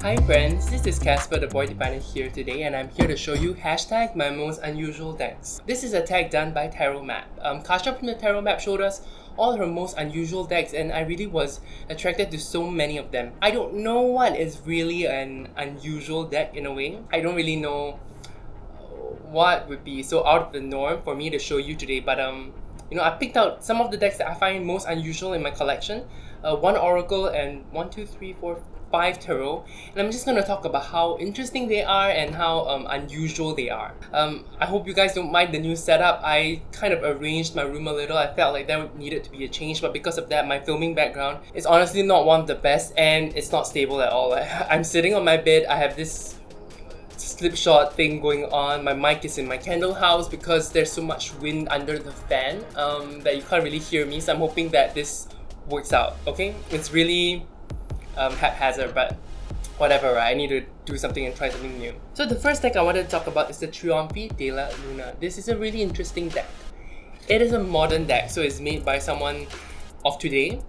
Hi friends, this is Casper the Boy Diviner here today, and I'm here to show you hashtag my most unusual decks. This is a tag done by Tarot Map. Kasha from the Tarot Map showed us all her most unusual decks, and I really was attracted to so many of them. I don't know what is really an unusual deck in a way. I don't really know what would be so out of the norm for me to show you today, but I picked out some of the decks that I find most unusual in my collection. One Oracle and 5 Tarot, and I'm just going to talk about how interesting they are and how unusual they are. I hope you guys don't mind the new setup. I kind of arranged my room a little. I felt like there needed to be a change, but because of that, my filming background is honestly not one of the best, and it's not stable at all. I'm sitting on my bed. I have this slipshot thing going on. My mic is in my candle house because there's so much wind under the fan that you can't really hear me, so I'm hoping that this works out, okay? It's really haphazard, but whatever, right? I need to do something and try something new. So the first deck I wanted to talk about is the Trionfi de la Luna. This is a really interesting deck. It is a modern deck, so it's made by someone of today,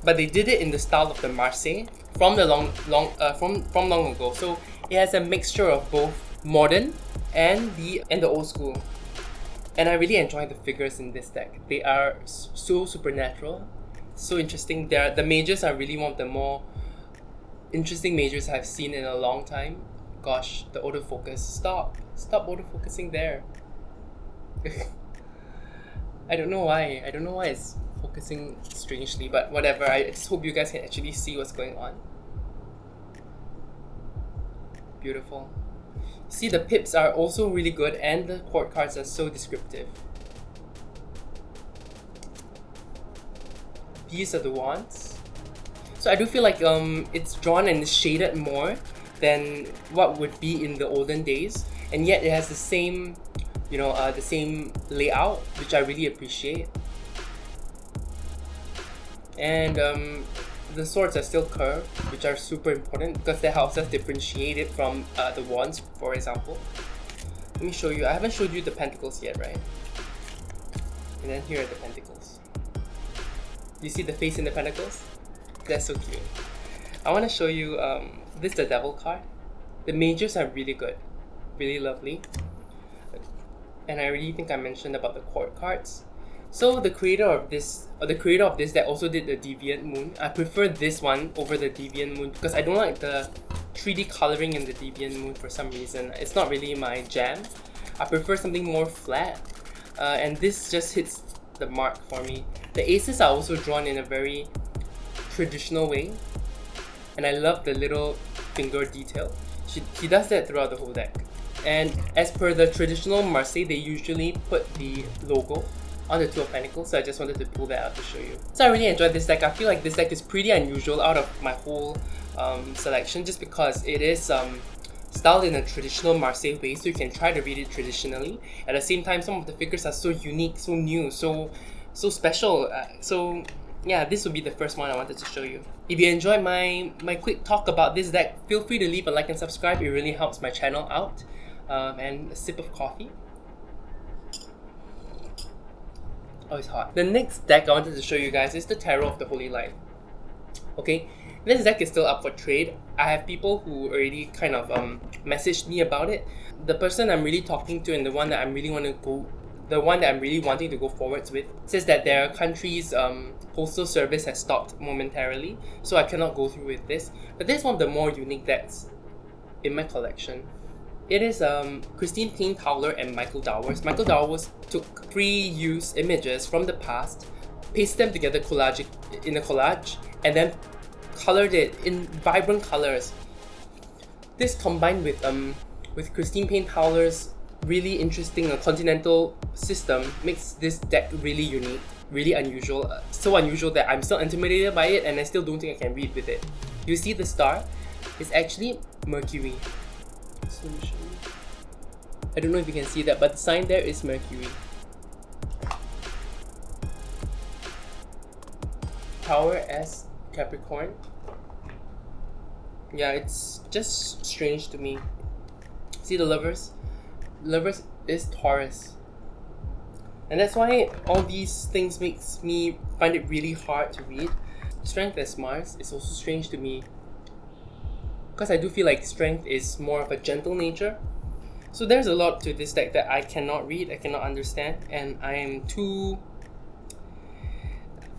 but they did it in the style of the Marseille from long ago. So it has a mixture of both modern and the old school. And I really enjoy the figures in this deck. They are so supernatural, so interesting. The mages are really one of the more interesting mages I've seen in a long time. Gosh, the autofocus. Stop autofocusing there. I don't know why it's focusing strangely, but whatever. I just hope you guys can actually see what's going on. Beautiful. See, the pips are also really good, and the court cards are so descriptive. These are the wands. So I do feel like it's drawn and shaded more than what would be in the olden days, and yet it has the same, the same layout, which I really appreciate. And the swords are still curved, which are super important because that helps us differentiate it from the wands, for example. Let me show you. I haven't showed you the Pentacles yet, right? And then here are the Pentacles. You see the face in the Pentacles? That's so cute. I want to show you, this is the Devil card. The mages are really good, really lovely. And I really think I mentioned about the court cards. So the creator of this that also did the Deviant Moon. I prefer this one over the Deviant Moon because I don't like the 3D coloring in the Deviant Moon for some reason. It's not really my jam. I prefer something more flat, and this just hits the mark for me. The aces are also drawn in a very traditional way, and I love the little finger detail. She does that throughout the whole deck. And as per the traditional Marseille, they usually put the logo on the Two of Pentacles, so I just wanted to pull that out to show you. So I really enjoyed this deck. I feel like this deck is pretty unusual out of my whole selection, just because it is styled in a traditional Marseille way, so you can try to read it traditionally. At the same time, some of the figures are so unique, so new, so special. So yeah, this will be the first one I wanted to show you. If you enjoyed my quick talk about this deck, feel free to leave a like and subscribe. It really helps my channel out. And a sip of coffee. Oh, it's hot. The next deck I wanted to show you guys is the Tarot of the Holy Light. Okay, this deck is still up for trade. I have people who already kind of messaged me about it. The person I'm really talking to and the one that I'm really wanting to go forwards with says that their country's postal service has stopped momentarily, so I cannot go through with this. But this is one of the more unique decks in my collection. It is Christine Payne Towler and Michael Dowers. Michael Dowers took pre-used images from the past, pasted them together in a collage, and then colored it in vibrant colors. This combined with Christine Payne Towler's really interesting continental system makes this deck really unique, really unusual. So unusual that I'm still intimidated by it, and I still don't think I can read with it. You see the star? It's actually Mercury. So let me show you. I don't know if you can see that, but the sign there is Mercury. Tower as Capricorn. Yeah, it's just strange to me. See the Lovers? Lovers is Taurus. And that's why all these things makes me find it really hard to read. Strength as Mars is also strange to me. because I do feel like Strength is more of a gentle nature. So there's a lot to this deck that I cannot read, I cannot understand, and I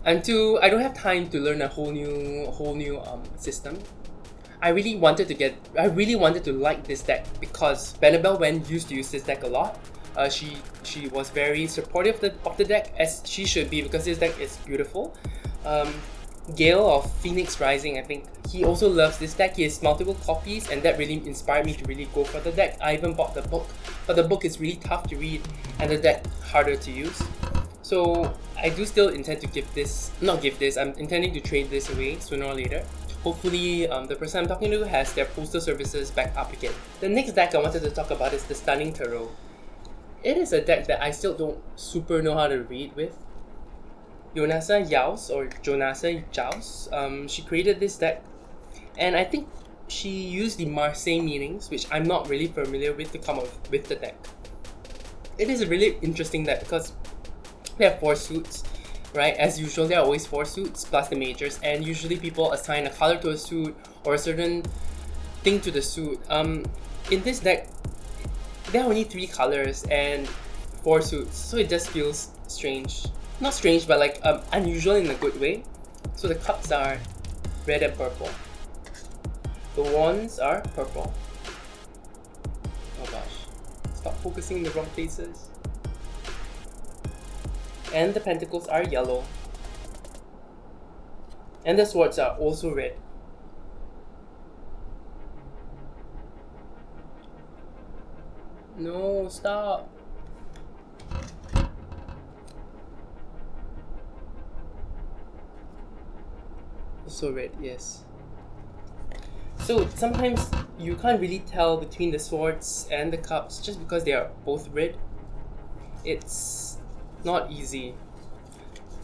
don't have time to learn a whole new system. I really wanted to like this deck because Annabelle Wen used to use this deck a lot. She was very supportive of the deck, as she should be, because this deck is beautiful. Gale of Phoenix Rising, I think he also loves this deck. He has multiple copies, and that really inspired me to really go for the deck. I even bought the book, but the book is really tough to read and the deck harder to use. So I do still intend to I'm intending to trade this away sooner or later. Hopefully the person I'm talking to has their postal services back up again. The next deck I wanted to talk about is the Stunning Tarot. It is a deck that I still don't super know how to read with. Jonasa Jaus, she created this deck, and I think she used the Marseille meanings, which I'm not really familiar with, to come up with the deck. It is a really interesting deck because there are 4 suits, right? As usual, there are always 4 suits plus the majors, and usually people assign a color to a suit or a certain thing to the suit. In this deck, there are only 3 colors and 4 suits, so it just feels strange. Not strange, but like unusual in a good way. So the cups are red and purple. The wands are purple. Oh gosh, stop focusing in the wrong places. And the pentacles are yellow. And the swords are also red. No, stop. Also red, yes. So sometimes you can't really tell between the swords and the cups just because they are both red. It's not easy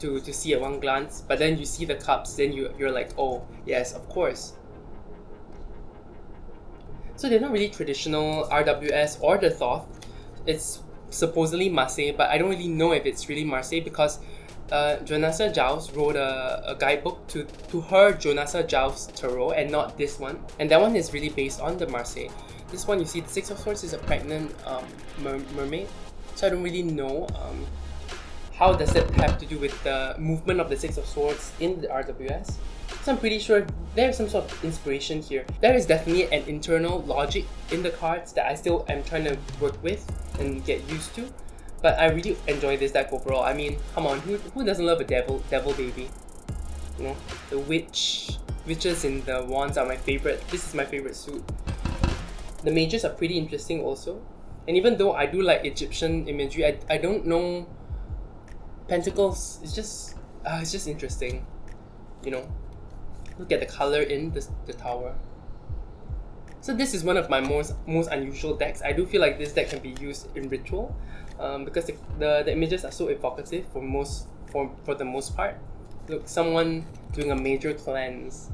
to see at one glance, but then you see the cups, then you're like, oh yes, of course. So they're not really traditional RWS or the Thoth. It's supposedly Marseille, but I don't really know if it's really Marseille because Jonasa Jaus wrote a guidebook to her Jonasa Jaus Tarot, and not this one. And that one is really based on the Marseille. This one, you see, the Six of Swords is a pregnant mermaid. So I don't really know how does it have to do with the movement of the Six of Swords in the RWS. So I'm pretty sure there's some sort of inspiration here. There is definitely an internal logic in the cards that I still am trying to work with and get used to. But I really enjoy this deck overall. I mean, come on, who doesn't love a devil baby? You know, the witches in the wands are my favorite. This is my favorite suit. The mages are pretty interesting also. And even though I do like Egyptian imagery, I don't know. Pentacles, it's just interesting. You know, look at the color in the tower. So this is one of my most unusual decks. I do feel like this deck can be used in ritual, because the images are so evocative for the most part. Look, someone doing a major cleanse.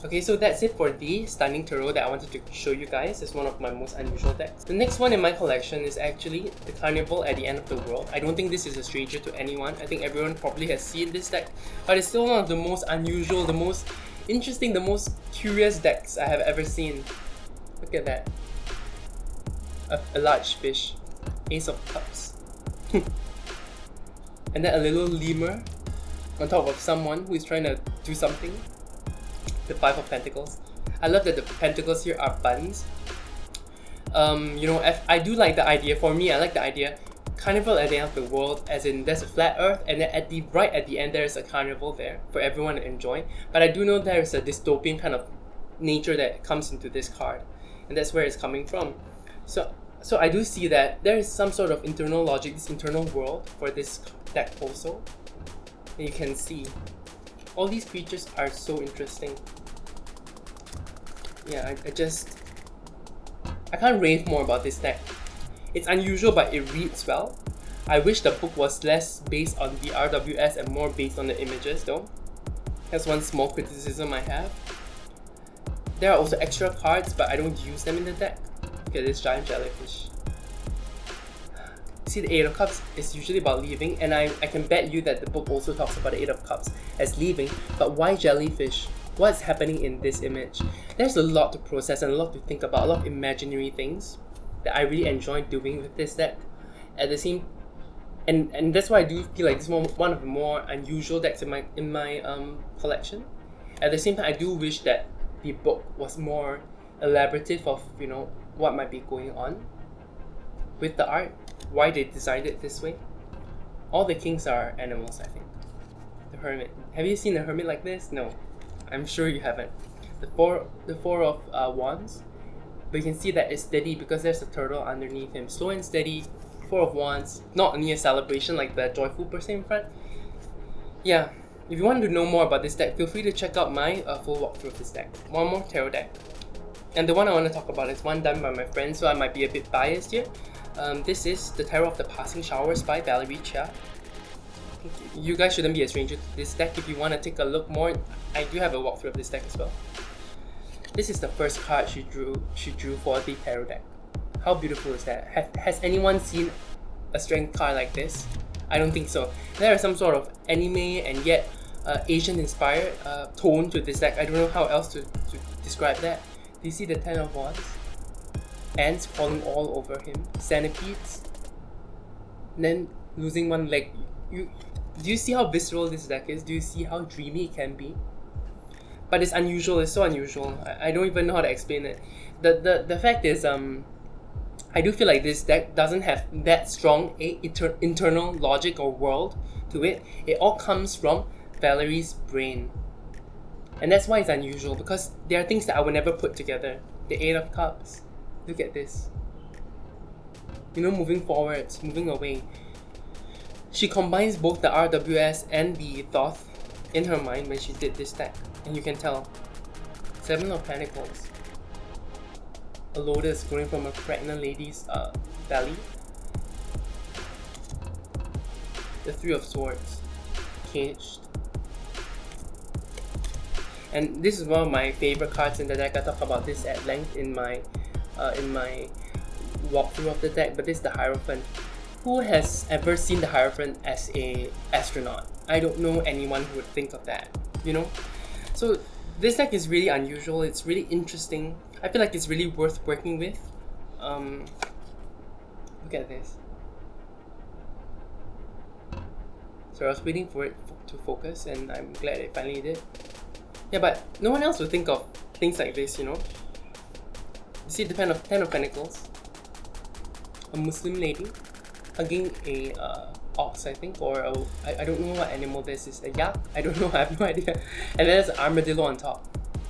Okay, so that's it for the Stunning Tarot that I wanted to show you guys. It's one of my most unusual decks. The next one in my collection is actually the Carnival at the End of the World. I don't think this is a stranger to anyone. I think everyone probably has seen this deck, but it's still one of the most unusual, the most interesting, the most curious decks I have ever seen. Look at that. A large fish. Ace of Cups. And then a little lemur on top of someone who is trying to do something. The Five of Pentacles. I love that the pentacles here are buns. You know, I do like the idea. For me, I like the idea. Carnival at the end of the world, as in there's a flat earth, and then right at the end there's a carnival there for everyone to enjoy. But I do know there's a dystopian kind of nature that comes into this card, and that's where it's coming from. So I do see that there is some sort of internal logic, this internal world for this deck also. And you can see all these creatures are so interesting. Yeah, I can't rave more about this deck. It's unusual, but it reads well. I wish the book was less based on the RWS and more based on the images though. That's one small criticism I have. There are also extra cards, but I don't use them in the deck. Look at this giant jellyfish. See, the Eight of Cups is usually about leaving, and I can bet you that the book also talks about the Eight of Cups as leaving, but why jellyfish? what's happening in this image. There's a lot to process and a lot to think about, a lot of imaginary things that I really enjoy doing with this deck. At the same, and that's why I do feel like this is one of the more unusual decks in my collection. At the same time, I do wish that the book was more elaborative of, you know, what might be going on with the art, why they designed it this way. All the kings are animals, I think. The hermit. Have you seen a hermit like this? No, I'm sure you haven't. The four of wands, but you can see that it's steady because there's a turtle underneath him. Slow and steady. Four of wands. Not only a celebration like the joyful person in front. Yeah. If you want to know more about this deck, feel free to check out my full walkthrough of this deck. One more tarot deck. And the one I want to talk about is one done by my friend, so I might be a bit biased here. This is the Tarot of the Passing Showers by Valerie Chia. You guys shouldn't be a stranger to this deck. If you want to take a look more, I do have a walkthrough of this deck as well. This is the first card she drew for the tarot deck. How beautiful is that? Has anyone seen a strength card like this? I don't think so. There is some sort of anime and yet Asian-inspired tone to this deck. I don't know how else to describe that. Do you see the Ten of Wands? Ants crawling all over him. Centipedes. And then losing one leg. Do you see how visceral this deck is? Do you see how dreamy it can be? But it's unusual. It's so unusual. I don't even know how to explain it. The fact is, I do feel like this deck doesn't have that strong internal logic or world to it. It all comes from Valerie's brain. And that's why it's unusual, because there are things that I would never put together. The Eight of Cups. Look at this. You know, moving forwards, moving away. She combines both the RWS and the Thoth in her mind when she did this deck. And you can tell. Seven of Pentacles. A lotus growing from a pregnant lady's belly. The Three of Swords. Caged. And this is one of my favorite cards in the deck. I talk about this at length in my walkthrough of the deck. But this is the Hierophant. Who has ever seen the Hierophant as a astronaut? I don't know anyone who would think of that, you know? So this deck is really unusual. It's really interesting. I feel like it's really worth working with. Look at this. So I was waiting for it to focus, and I'm glad it finally did. Yeah, but no one else would think of things like this, you know? You see the Ten of Pentacles. A Muslim lady hugging a ox, I think, or I don't know what animal this is. A yak? I don't know, I have no idea. And then there's an armadillo on top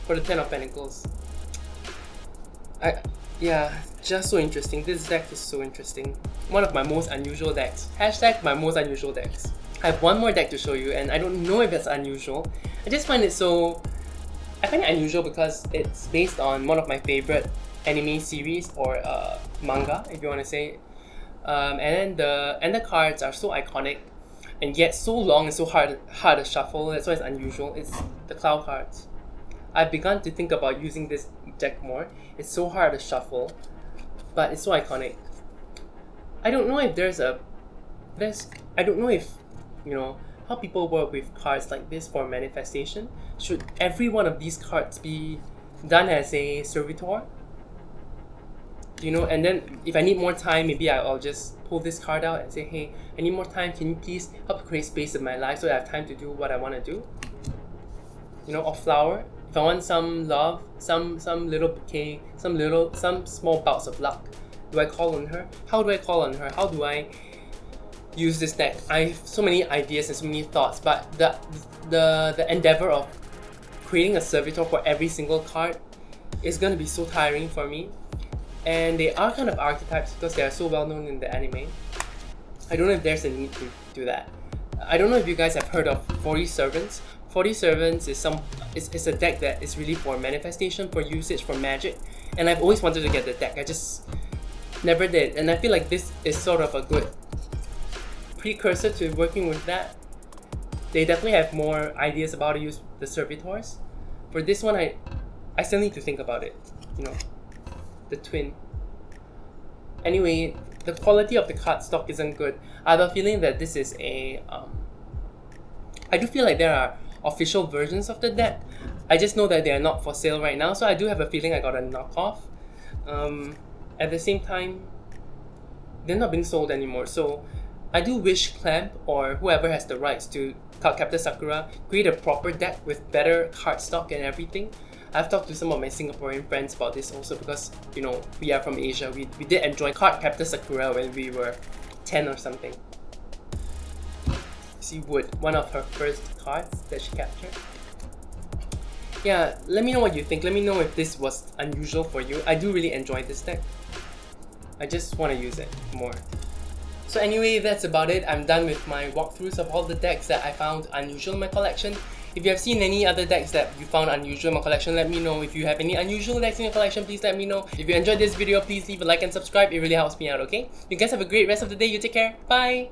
for the Ten of Pentacles. Yeah, just so interesting. This deck is so interesting. One of my most unusual decks. Hashtag my most unusual decks. I have one more deck to show you, and I don't know if it's unusual. I just find it so... I find it unusual because it's based on one of my favorite anime series or manga, if you want to say. And the cards are so iconic, and yet so long and so hard to shuffle. That's why it's unusual. It's the Cloud cards. I've begun to think about using this deck more. It's so hard to shuffle, but it's so iconic. I don't know if I don't know if, you know, how people work with cards like this for manifestation. Should every one of these cards be done as a servitor? You know, and then if I need more time, maybe I'll just pull this card out and say, hey, I need more time. Can you please help create space in my life so that I have time to do what I want to do? You know, or flower. If I want some love, some little bouquet, some small bouts of luck, do I call on her? How do I call on her? How do I use this deck? I have so many ideas and so many thoughts, but the endeavor of creating a servitor for every single card is gonna be so tiring for me. And they are kind of archetypes because they are so well known in the anime. I don't know if there's a need to do that. I don't know if you guys have heard of 40 Servants. 40 Servants is a deck that is really for manifestation, for usage, for magic. And I've always wanted to get the deck. I just never did. And I feel like this is sort of a good precursor to working with that. They definitely have more ideas about how to use the servitors. For this one, I still need to think about it, you know. The twin. Anyway, the quality of the cardstock isn't good. I have a feeling that this is a... I do feel like there are official versions of the deck. I just know that they are not for sale right now, so I do have a feeling I got a knockoff. At the same time, they're not being sold anymore, so I do wish Clamp or whoever has the rights to Cardcaptor Sakura create a proper deck with better cardstock and everything. I've talked to some of my Singaporean friends about this also because, you know, we are from Asia. We did enjoy Cardcaptor Sakura when we were 10 or something. See Wood, one of her first cards that she captured. Yeah, let me know what you think. Let me know if this was unusual for you. I do really enjoy this deck. I just want to use it more. So anyway, that's about it. I'm done with my walkthroughs of all the decks that I found unusual in my collection. If you have seen any other decks that you found unusual in my collection, let me know. If you have any unusual decks in your collection, please let me know. If you enjoyed this video, please leave a like and subscribe. It really helps me out, okay? You guys have a great rest of the day. You take care. Bye!